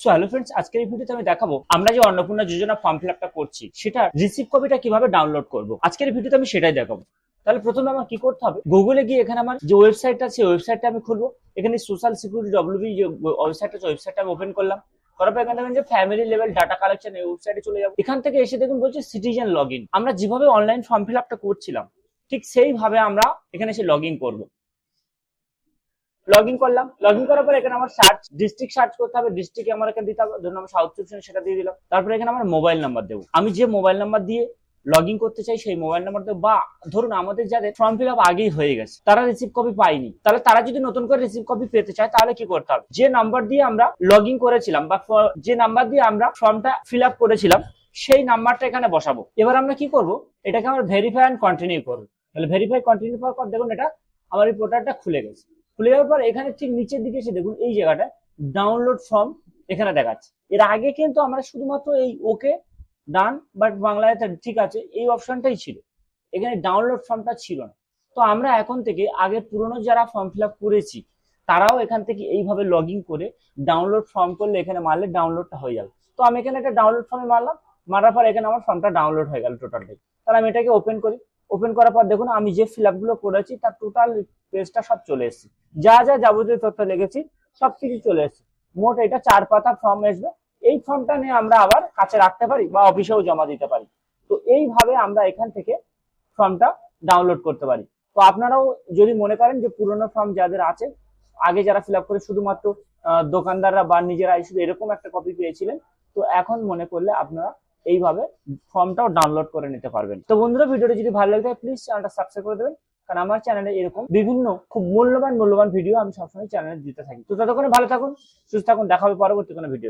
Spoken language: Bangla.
সো হ্যালো ফ্রেন্ডস, আজকের এই ভিডিওতে আমি দেখাবো আমরা যে অন্নপূর্ণা যোজনা ফর্ম ফিল আপটা করছি সেটা রিসিভ কপিটা কিভাবে ডাউনলোড করব। আজকের এই ভিডিওতে আমি সেটাই দেখাবো। তাহলে প্রথমে আমার কি করতে হবে, গুগলে গিয়ে এখানে আমার যে ওয়েবসাইটটা আছে ওয়েবসাইটটা আমি খুলবো। এখানে সোশ্যাল সিকিউরিটি ডব্লিউবি যে ওয়েবসাইট আছে ওয়েবসাইটটা আমি ওপেন করলাম। করার পর এখানে দেখবেন যে ফ্যামিলি লেভেল ডাটা কালেকশন এই ওয়েবসাইটে চলে যাবো। এখান থেকে এসে দেখুন বলছে সিটিজেন লগ ইন। আমরা যেভাবে অনলাইন ফর্ম ফিল আপটা করছিলাম ঠিক সেইভাবে আমরা এখানে এসে লগ ইন করবো। লগ ইন করলাম, লগ ইন করার পর এখানে আমার সার্চ ডিস্ট্রিক্ট সার্চ করতে হবে। ডিস্ট্রিক্ট আমার এখানে দিতে হবে, ধরুন আমি সাউথ চব্বিশ সেটা দিয়ে দিলাম। তারপরে এখানে আমার মোবাইল নাম্বার দেবো, আমি যে মোবাইল নাম্বার দিয়ে লগ ইন করতে চাই সেই মোবাইল নাম্বার দেবো। বা ধরুন আমাদের যাদের ফর্ম ফিল আপ আগেই হয়ে গেছে তারা রিসিভ কপি পায়নি, তাহলে তারা যদি নতুন করে রিসিভ কপি পেতে চায় তাহলে কি করতে হবে, যে নাম্বার দিয়ে আমরা লগ ইন করেছিলাম বা যে নাম্বার দিয়ে আমরা ফর্মটা ফিল আপ করেছিলাম সেই নাম্বারটা এখানে বসাবো। এবার আমরা কি করব, এটাকে আমরা ভেরিফাই অ্যান্ড কন্টিনিউ করবো। তাহলে ভেরিফাই কন্টিনিউ করার পর দেখুন এটা আমার এই পোর্টালটা খুলে গেছে। খুলে যাওয়ার পর এখানে ঠিক নিচের দিকে এসে দেখুন এই জায়গাটা ডাউনলোড ফর্ম এখানে দেখাচ্ছে। এর আগে কিন্তু আমরা শুধুমাত্র এই ওকে ডান বাট বাংলায় ঠিক আছে এই অপশনটাই ছিল, এখানে ডাউনলোড ফর্মটা ছিল না। তো আমরা এখন থেকে আগের পুরনো যারা ফর্ম ফিল আপ করেছি তারাও এখান থেকে এইভাবে লগ ইন করে ডাউনলোড ফর্ম করলে এখানে মারলে ডাউনলোডটা হয়ে যাবে। তো আমি এখানে একটা ডাউনলোড ফর্মে মারলাম, মারার পর এখানে আমার ফর্মটা ডাউনলোড হয়ে গেল টোটালটাই। তাহলে আমি এটাকে ওপেন করি। ওপেন করার পর দেখুন আমি যে ফিল আপগুলো করেছি তার টোটাল পেজটা সব চলে এসেছে। যা যা যাবতীয় তথ্য লিখেছি সবকিছু চলে এসেছে। মোট এটা 4 পাতা ফর্ম আসবে। এই ফর্মটা নিয়ে আমরা আবার কাছে রাখতে পারি বা অফিসেও জমা দিতে পারি। তো এইভাবে আমরা এখান থেকে ফর্মটা ডাউনলোড করতে পারি। তো আপনারাও যদি মনে করেন যে পুরোনো ফর্ম যাদের আছে আগে যারা ফিল আপ করে শুধুমাত্র দোকানদাররা বা নিজেরা শুধু এরকম একটা কপি পেয়েছিলেন, তো এখন মনে করলে আপনারা এইভাবে ফর্মটাও ডাউনলোড করে নিতে পারবেন। তো বন্ধুরা, ভিডিওটা যদি ভালো লাগে প্লিজ চ্যানেলটা সাবস্ক্রাইব করে দেবেন, কারণ আমার চ্যানেলে এরকম বিভিন্ন খুব মূল্যবান ভিডিও আমি সবসময় চ্যানেলে দিতে থাকি। তো ততক্ষণে ভালো থাকুন, সুস্থ থাকুন, দেখা হবে পরবর্তী কোনো ভিডিও।